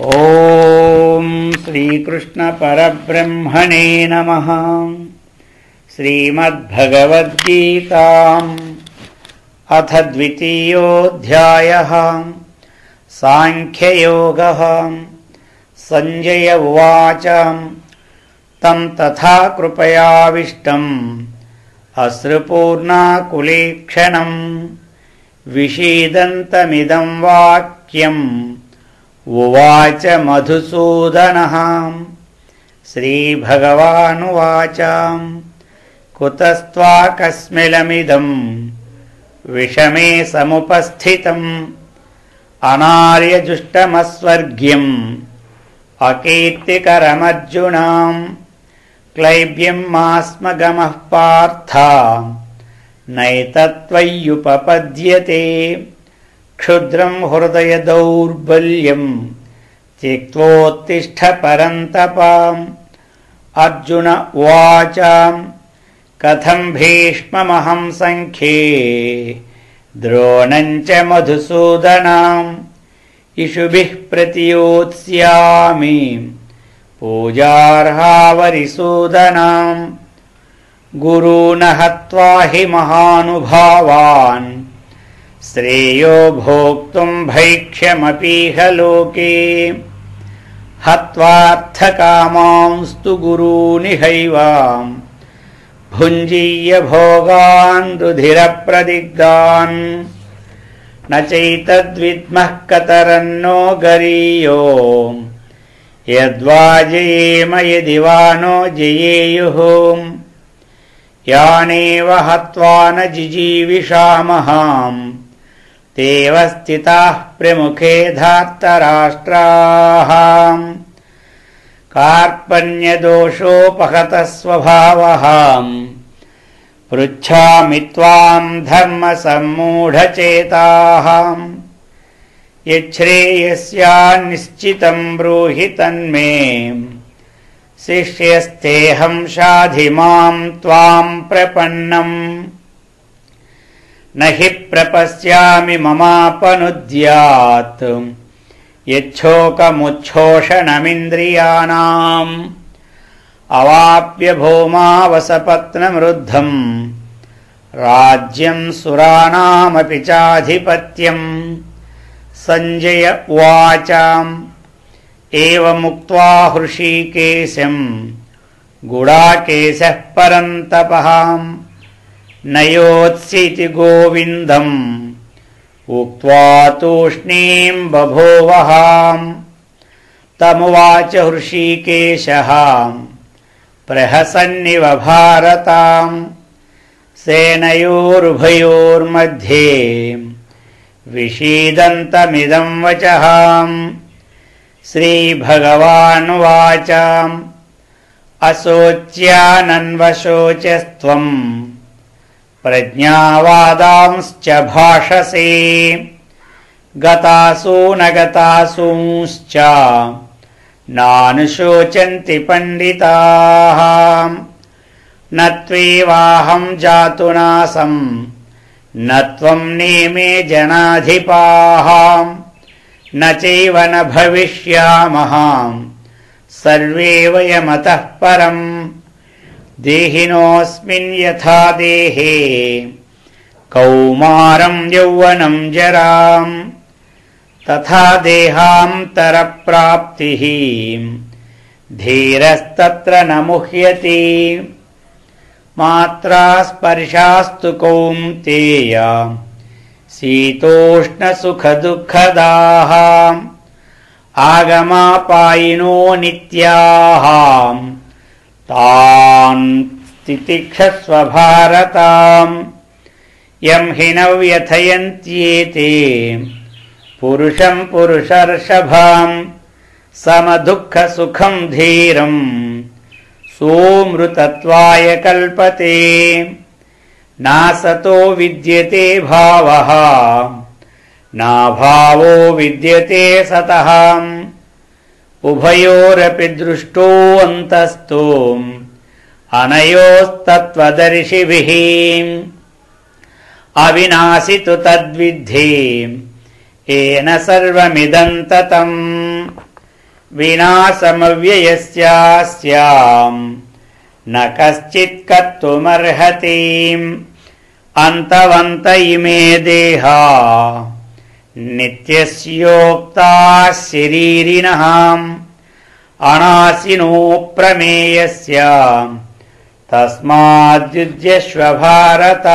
ಓಂ ಶ್ರೀಕೃಷ್ಣ ಪರಬ್ರಹ್ಮಣೇ ನಮಃ. ಶ್ರೀಮದ್ಭಗವದ್ಗೀತಾ ಅಥ ದ್ವಿತೀಯೋऽಧ್ಯಾಯಃ. ಸಾಂಖ್ಯಯೋಗಃ. ಸಂಜಯ ಉವಾಚ ತಂ ತಥಾ ಕೃಪಯಾವಿಷ್ಟಂ ಅಶ್ರುಪೂರ್ಣಾಕುಲೀಕ್ಷಣಂ ವಿಷೀದಂತಮಿದಂ ವಾಕ್ಯಂ ಉವಾಚ ಮಧುಸೂದನಃ. ಶ್ರೀಭಗವಾನುವಾಚ ಕುತಸ್ತ್ವಾಕಸ್ಮಿಲಮಿದಂ ವಿಷಮೇ ಸಮುಪಸ್ಥಿತಂ ಅನಾರ್ಯಜುಷ್ಟಮಸ್ವರ್ಗ್ಯಂ ಅಕೀರ್ತಿಕರಮರ್ಜುನ. ಕ್ಲೈಬ್ಯಂ ಮಾಸ್ಮಗಮಃ ಪಾರ್ಥ ನೈತತ್ವಯ್ಯುಪಪದ್ಯತೆ. ಕ್ಷುದ್ರಂ ಹೃದಯ ದೌರ್ಬಲ್ಯಂ ತ್ಯಕ್ತ್ವೋತ್ತಿಷ್ಠ ಪರಂತಪ. ಅರ್ಜುನ ಉವಾಚ ಕಥಂ ಭೀಷ್ಮಮಹಂ ಸಂಖ್ಯೇ ದ್ರೋಣಂ ಚ ಮಧುಸೂದನ. ಇಷುಭಿಃ ಪ್ರತಿಯೋತ್ಸ್ಯಾಮಿ ಪೂಜಾರ್ಹಾವರಿಸೂದನ. ಗುರೂನ್ ಹತ್ವಾ ಹಿ ಮಹಾನುಭಾವಾನ್ ಶ್ರೇಯೋ ಭೋಕ್ತುಂ ಭೈಕ್ಷ್ಯಮಪೀಹ ಲೋಕೆ. ಹತ್ವಾರ್ಥಕಾಮಾಂಸ್ತು ಗುರೂನಿಹೈವ ಭುಂಜೀಯ ಭೋಗಾನ್ ರುಧಿರಪ್ರದಿಗ್ಧಾನ್. ನ ಚೈತದ್ವಿದ್ಮಃ ಕತರನ್ನೋ ಗರೀಯೋ ಯದ್ವಾ ಜಯೇಮ ಯದಿ ವಾ ನೋ ಜಯೇಯುಃ. ಯಾನೇವ ಹತ್ವಾ ನ ಜಿಜೀವಿಷಾಮಃ ತೇವ ಸ್ಥಿತಾಃ ಪ್ರಮುಖೇ ಧಾರ್ತರಾಷ್ಟ್ರಾಃ. ಕಾರ್ಪಣ್ಯದೋಷೋಪಹತಃ ಸ್ವಭಾವಃ ಪೃಚ್ಛಾಮಿ ತ್ವಾಂ ಧರ್ಮಸಮ್ಮೂಢಚೇತಾಃ. ಯಚ್ಛ್ರೇಯಸ್ಯಾನ್ನಿಶ್ಚಿತಂ ಬ್ರೂಹಿ ತನ್ಮೇ ಶಿಷ್ಯಸ್ತೇಹಂ ಶಾಧಿ ಮಾಂ ತ್ವಾಂ ಪ್ರಪನ್ನಂ. ನ ಹಿ ಪ್ರಪಶ್ಯಾಮಿ ಮಮಾಪನುದ್ಯಾತ್ ಯಚ್ಛೋಕಮುಚ್ಛೋಷಣಮಿಂದ್ರಿಯಾಣಾಂ. ಅವಾಪ್ಯ ಭೌಮಾವಸಪತ್ನಮೃದ್ಧಂ ರಾಜ್ಯಂ ಸುರಾಣಾಮಪಿ ಚಾಧಿಪತ್ಯಂ. ಸಂಜಯ ಉವಾಚ ಏವಮುಕ್ತ್ವಾ ಹೃಷೀಕೇಶಂ ಗುಡಾಕೇಶಃ ಪರಂತಪಃ. ನ ಯೋತ್ಸ್ಯೈತಿ ಗೋವಿಂದಂ ಉಕ್ತ್ವಾ ತೂಷ್ಣೀಂ ಬಭೂವಃ. ತಮುವಾಚ ಹೃಷೀಕೇಶಃ ಪ್ರಹಸನ್ನಿವ ಭಾರತ. ಸೇನಯೋರುಭಯೋರ್ಮಧ್ಯೆ ವಿಷೀದಂತಮಿದಂ ವಚಃ. ಶ್ರೀಭಗವಾನುವಾಚ ಅಶೋಚ್ಯಾನನ್ವಶೋಚಸ್ತ್ವಂ ಪ್ರಜ್ಞಾವಾದಾಂಶ್ಚ ಭಾಷಸೆ. ಗತಾಸು ನ ಗತಾಸೂಂಶ್ಚ ನಾನುಶೋಚಂತಿ ಪಂಡಿತಾಃ. ನ ತ್ವೇವಾಹಂ ಜಾತು ನಾಸಂ ನ ತ್ವಂ ನೇಮೇ ಜನಾಧಿಪಾಃ. ನ ಚೈವ ನ ಭವಿಷ್ಯಾಮಃ ಸರ್ವೇ ವಯಮತಃ ಪರಂ. ದೇಹಿನೋऽಸ್ಮಿನ್ ಯಥಾ ದೇಹೇ ಕೌಮಾರಂ ಯೌವನಂ ಜರಾಂ ತಥಾ ದೇಹಾಂತರಪ್ರಾಪ್ತಿಃ ಧೀರಸ್ತತ್ರ ನ ಮುಹ್ಯತೆ. ಮಾತ್ರಾ ಸ್ಪರ್ಶಾಸ್ತು ಕೌಂತೇಯ ಶೀತೋಷ್ಣಸುಖದುಃಖದಾಃ. ಆಗಮಾಪಾಯಿನೋ ನಿತ್ಯಾಃ ತಾನ್ ತಿತಿಕ್ಷಸ್ವ ಭಾರತ. ಯಂ ಹಿ ನ ವ್ಯಥಯಂತ್ಯೇತೆ ಪುರುಷಂ ಪುರುಷರ್ಷಭಂ. ಸಮದುಃಖ ಸುಖಂ ಧೀರಂ ಸೋಮೃತತ್ವಾಯ ಕಲ್ಪತೆ. ನಾಸತೋ ವಿದ್ಯತೆ ಭಾವಃ ನಾಭಾವೋ ವಿದ್ಯತೆ ಸತಃ. ಉಭಯೋರಪಿ ದೃಷ್ಟೋ ಅಂತಸ್ತೋ ಅನಯೋಸ್ತತ್ವದರ್ಶಿಭಿಃ. ಅವಿನಾಶಿ ತು ತದ್ವಿದ್ಧಿ ಏನ ಸರ್ವಮಿದಂ ತತಂ विनाशमव्ययस्यास्याम् न कश्चित् कर्तुमर्हति अन्तवन्त इमे देहा नित्यस्योक्ताः शरीरिणः अनाशिनो प्रमेयस्य तस्माद्युध्यस्व भारत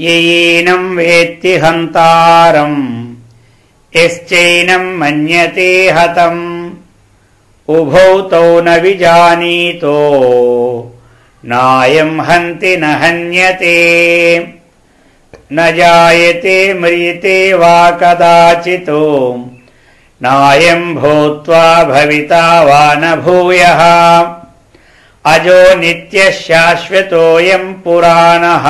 येनं वेत्ति हन्तारम् यश्चैनं मन्यते हतम् उभौ तौ न विजानीतो नायं हन्ति न हन्यते न जायते म्रियते वा कदाचितो नायं भूत्वा भविता वा न भूयः अजो नित्यः शाश्वतोऽयं पुराणः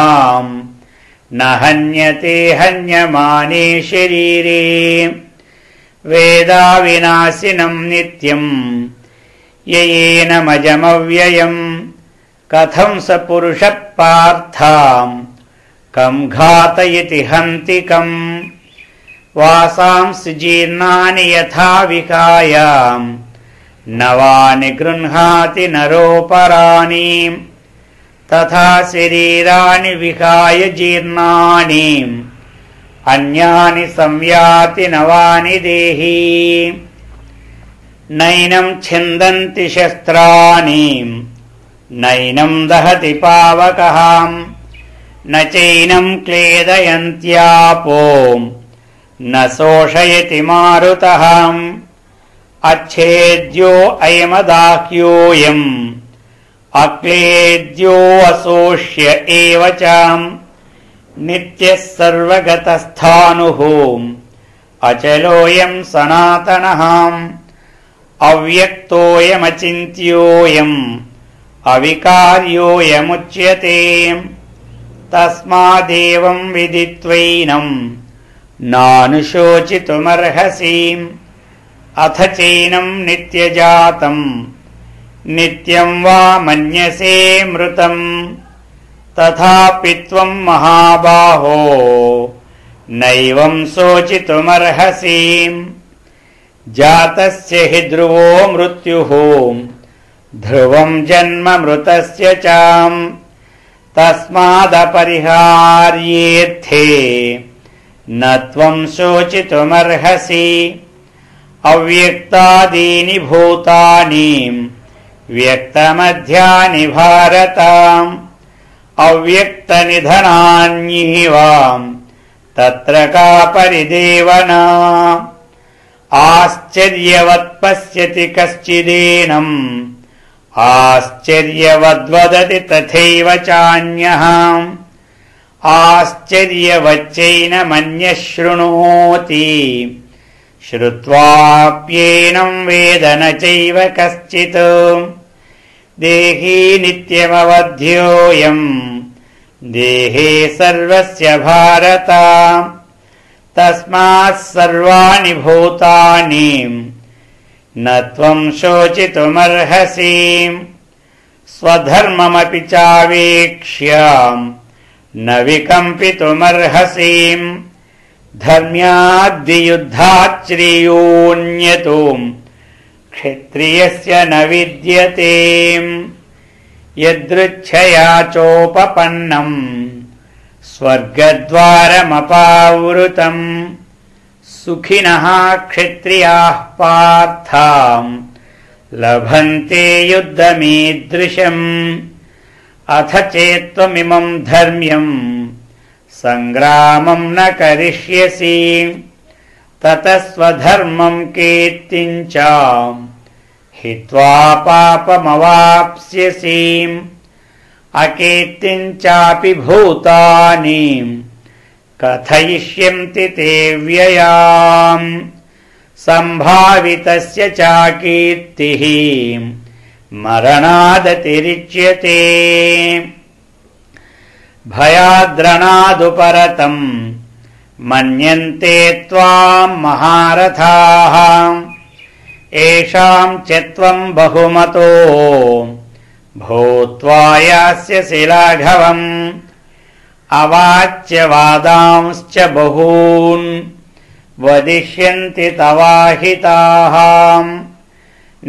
न हन्यते हन्यमाने शरीरे वेदा विनाशिनं नित्यं येनमजमव्ययम् कथं स पुरुषः पार्थ कं घातयति हन्ति कम् वासांसि जीर्णानि यथा विकाय नवानि गृह्णाति नरोपराणि तथा शरीराणि विहाय जीर्णानि अन्यानि संयाति नवानि देहि नैनं छिन्दन्ति शस्त्राणि नैनं दहति पावकः न चैनं क्लेदयन्त्यापो न शोषयति मारुतः अच्छेद्यो अयमदाह्योऽयम् अक्लेद्यो अशोष्य एव च नित्यः सर्वगतस्थाणुः अचलोऽयं सनातनः अव्यक्तोऽयमचिन्त्योऽयम् अविकार्योऽयमुच्यते तस्मादेवं विदित्वैनं नानुशोचितुमर्हसि अथ चैनं नित्यजातं नित्यं वा मन्यसे मृतं तथापि त्वं महाबाहो नैवं शोचितुमर्हसि जातस्य हि ध्रुवो मृत्युः ध्रुवं जन्म मृतस्य च तस्मादपरिहार्येऽर्थे न त्वं शोचितुमर्हसि अव्यक्तादीनि भूतानि व्यक्तमध्यानि भारत अव्यक्तनिधनान्येव तत्र का परिदेवना आश्चर्यवत् पश्यति कश्चिदेनम् आश्चर्यवद्वदति तथैव चान्यः आश्चर्यवच्चैनमन्यः शृणोति श्रुत्वाप्येनं वेद न चैव कश्चित् देही नित्यमवध्योऽयम् देहे सर्वस्य भारत तस्मात् सर्वाणि भूतानि न त्वं शोचितुमर्हसि स्वधर्ममपि चावेक्ष्य न विकम्पितुमर्हसि धर्म्याद्धियुद्धाच्छ्रेयोऽन्यतो क्षत्रियस्य न विद्यते यदृच्छया चोपपन्नम् स्वर्गद्वारमपावृतम् सुखिनः क्षत्रियाः पार्थ लभन्ते युद्धमीदृशम् अथ चेत्त्वमिमं धर्म्यम् सङ्ग्रामं न करिष्यसि ततः स्वधर्मं कीर्तिं च हित्वा पापमवाप्स्यसि अकीर्तिं चापि भूतानि कथयिष्यन्ति ते व्ययाम् सम्भावितस्य च कीर्तिः मरणादतिरिच्यते भयाद्रणादुपरतम् मन्यन्ते त्वां महारथाः येषां च त्वं बहुमतो भूत्वा यास्यसि लाघवम् अवाच्य वादांश्च बहून् वदिष्यन्ति तवाहिताः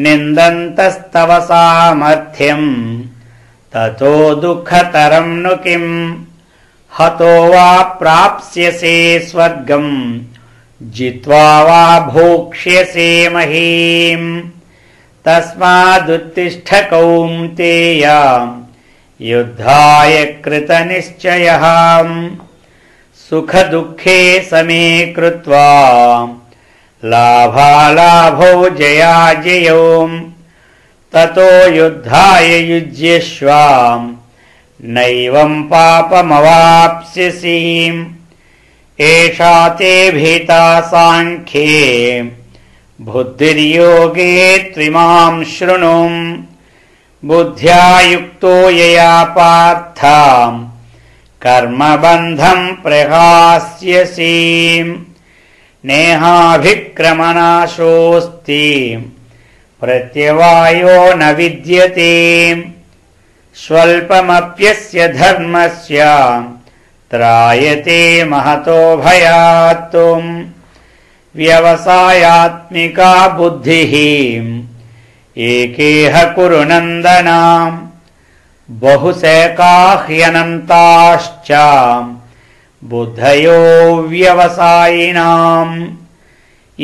निन्दन्तस्तव सामर्थ्यम् ततो दुःखतरं नु किम् हतो वा प्राप्स्यसे स्वर्गम् जित्वा वा भोक्ष्यसे महीम् तस्मादुत्तिष्ठ कौन्तेय युद्धाय कृतनिश्चयः सुखदुःखे समे कृत्वा लाभालाभौ जयाजयौ ततो युद्धाय युज्यस्व नैवं पापमवाप्स्यसि एषा ते भीता साङ्ख्ये बुद्धिर्योगे त्विमां शृणु बुद्ध्या युक्तो यया पार्थ कर्मबन्धं प्रहास्यसि नेहाभिक्रमनाशोऽस्ति प्रत्यवायो न विद्यते स्वल्पमप्यस्य धर्मस्य त्रायते महतो भयात् व्यवसायात्मिका बुद्धिः एकेह कुरु नन्दन बहुशैका ह्यनन्ताश्च बुद्धयो व्यवसायिनाम्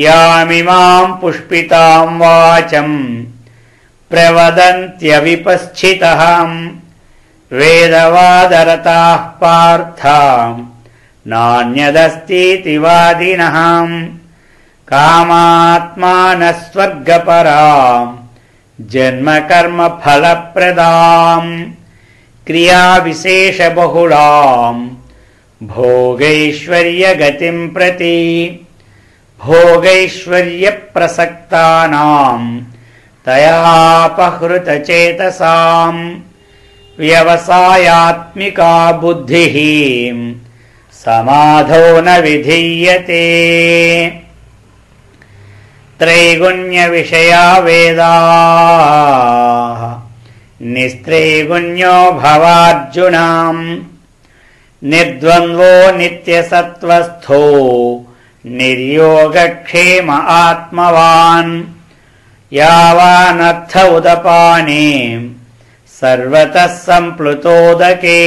यामिमां पुष्पितां वाचं प्रवदन्त्यविपश्चितः वेदवादरताः पार्थ नान्यदस्तीति वादिनः कामात्मानः स्वर्गपरां जन्मकर्मफलप्रदां क्रियाविशेषबहुलां भोगैश्वर्यगतिं प्रति भोगैश्वर्यप्रसक्तानां तयापहृतचेतसां व्यवसायात्मिका बुद्धिः समाधौ न विधीयते त्रैगुण्यविषया वेदाः निस्त्रैगुण्यो भवार्जुनाम् निर्द्वन्द्वो नित्यसत्त्वस्थो निर्योगक्षेम आत्मवान् यावानर्थ उदपाने सर्वतः सम्प्लुतोदके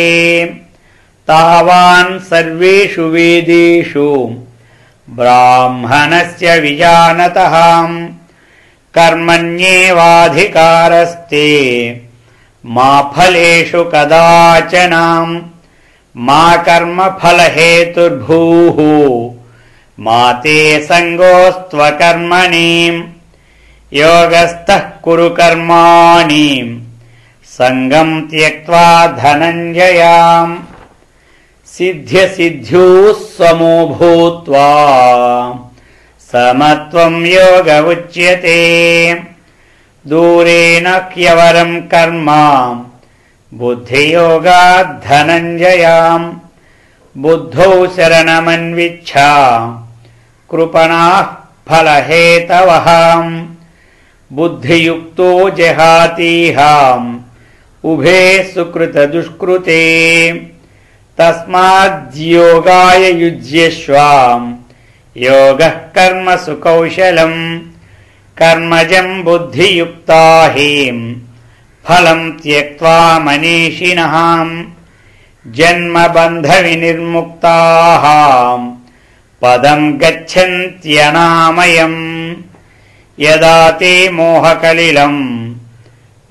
तावान् सर्वेषु वेदेषु ब्राह्मणस्य विजानतः कर्मण्येवाधिकारस्ते मा फलेषु कदाचन मा कर्मफलहेतुर्भूः मा ते सङ्गोऽस्त्वकर्मणि योगस्थः कुरु कर्माणि सङ्गं त्यक्त्वा धनञ्जयाम् सिद्ध्यसिद्ध्योः समो भूत्वा समत्वं योग उच्यते दूरेण ह्यवरं कर्म बुद्धियोगात् धनञ्जयाम् बुद्धौ शरणमन्विच्छ कृपणाः फलहेतवः बुद्धियुक्तो जहातीहाम् उभे सुकृतदुष्कृते तस्माद्योगाय युज्यस्व योगः कर्मसु कौशलम् कर्मजं बुद्धियुक्ता हि फलं त्यक्त्वा मनीषिणः जन्मबन्धविनिर्मुक्ताः पदं गच्छन्त्यनामयम् यदा ते मोहकलिलं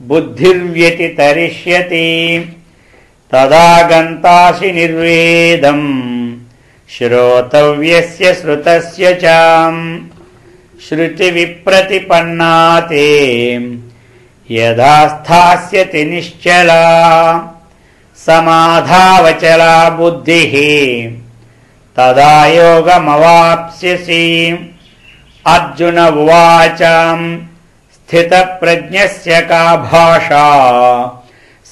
बुद्धिर्व्यतितरिष्यति तदा गन्तासि निर्वेदम् श्रोतव्यस्य श्रुतस्य च श्रुतिविप्रतिपन्ना ते यदा स्थास्यति निश्चला समाधावचला बुद्धिः तदा योगमवाप्स्यसि अर्जुन उवाच स्थितप्रज्ञस्य का भाषा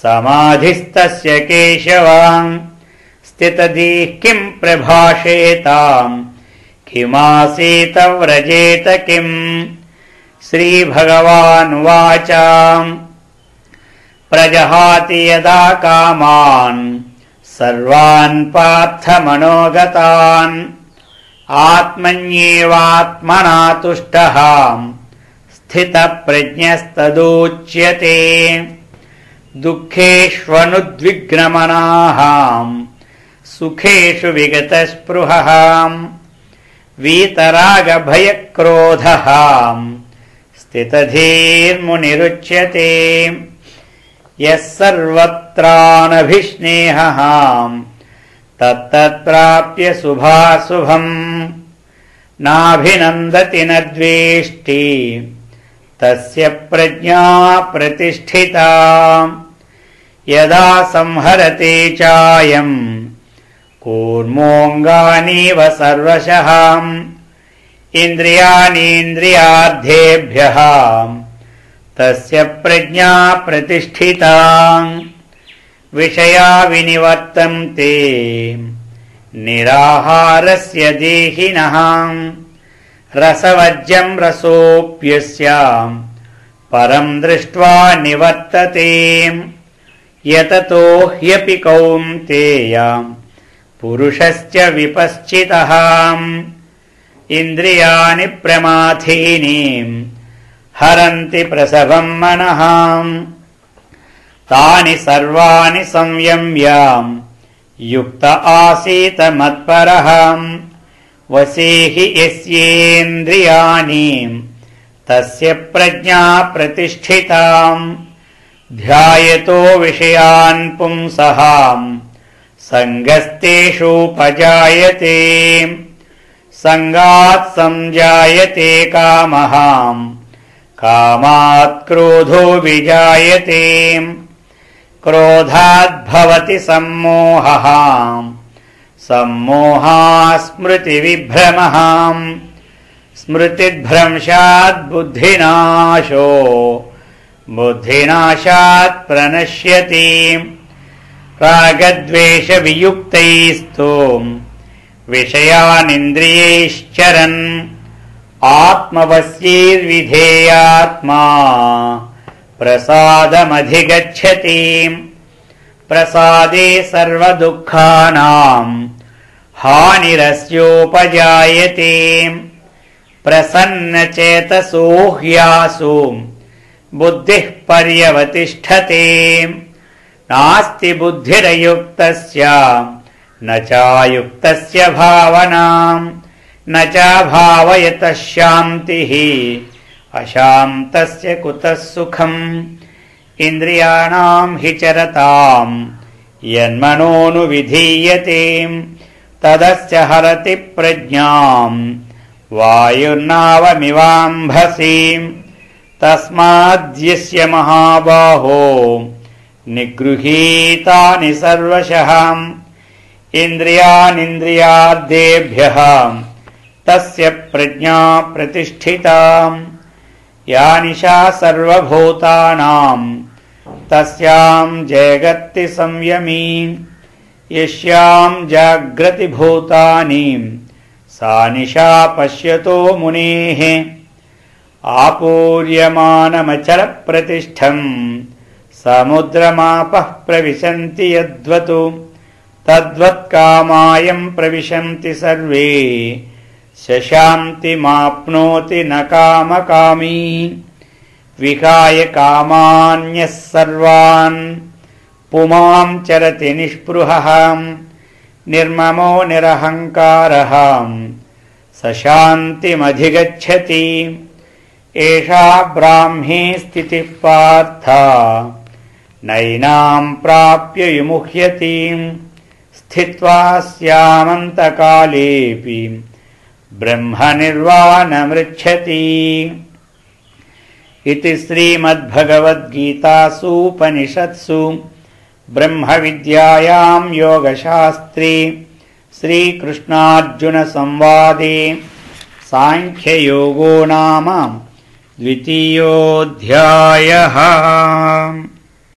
समाधिस्तस्य केशव स्थितधीः किं प्रभाषेताम् किमासीत व्रजेत किम् श्रीभगवानुवाच प्रजहाति यदा कामान् सर्वान् पार्थ मनोगतान् आत्मन्येवात्मना तुष्टः स्थितप्रज्ञस्तदुच्यते दुःखेष्वनुद्विग्नमनाः सुखेषु विगतस्पृहः वीतरागभयक्रोधः स्थितधीर्मुनिरुच्यते यः सर्वत्रानभिस्नेहः तत्तत्प्राप्य शुभाशुभम् नाभिनन्दति न द्वेष्टि तस्य प्रज्ञा प्रतिष्ठिता यदा संहरते चायम् कूर्मोऽङ्गानीव सर्वशः इन्द्रियाणीन्द्रियार्थेभ्यः तस्य प्रज्ञा प्रतिष्ठिता विषया विनिवर्तन्ते निराहारस्य देहिनः रसवज्जं रसोऽप्यस्य परं दृष्ट्वा निवर्तते यततो ह्यपि कौन्तेय पुरुषस्य विपश्चितः इन्द्रियाणि प्रमाथीनि हरन्ति प्रसभं मनः तानि सर्वाणि संयम्य युक्त आसीत मत्परः वसेहि यस्येन्द्रियाणि तस्य प्रज्ञा प्रतिष्ठिता ध्यायतो विषयान् पुंसः संगस्तेषुपजायते संगात् संजायते कामः कामात् क्रोधो विजायते क्रोधात् भवति सम्मोहः सम्मोहात् स्मृतिविभ्रमः स्मृतिभ्रंशात् बुद्धिनाशो बुद्धिनाशात् प्रणश्यति रागद्वेषवियुक्तैस्तु विषयानिन्द्रियैश्चरन् आत्मवश्यैर्विधेयात्मा प्रसादमधिगच्छति प्रसादे सर्वदुःखानां हानिरस्योपजायते प्रसन्नचेतसो ह्यासु बुद्धिः पर्यवतिष्ठते नास्ति बुद्धिरयुक्तस्य न चायुक्तस्य भावना न चाभावयतः शान्तिः अशान्तस्य कुतः सुखम् इन्द्रियाणां हि चरताम् यन्मनोनुविधीयते तदस्य हरति प्रज्ञाम् वायुर्नावमिवाम्भसि तस्माद्यस्य महाबाहो निगृहीतानि सर्वशः इन्द्रियानिन्द्रियार्थेभ्यः तस्य प्रज्ञा प्रतिष्ठिता या निशा सर्वभूतानां तस्यां जयगत्ति संयमी यस्यां जाग्रति भूतानि सा निशा पश्यतो मुनेः आपूर्यमानमचलप्रतिष्ठम् समुद्रमापः प्रविशन्ति यद्वत् तद्वत्कामायं प्रविशन्ति सर्वे शशान्तिमाप्नोति न कामकामी विहाय कामान्यः सर्वान् पुमां चरति निःस्पृहः निर्ममो निरहङ्कारः स शान्तिमधिगच्छति एषा ब्राह्मी स्थितिः पार्थ नैनां प्राप्य विमुह्यति स्थित्वा स्यामन्तकालेऽपि ब्रह्मनिर्वाणमृच्छति इति श्रीमद्भगवद्गीतासूपनिषत्सु ब्रह्मविद्यायां योगशास्त्रे श्रीकृष्णार्जुनसंवादे सांख्ययोगो नाम द्वितीयोऽध्यायः।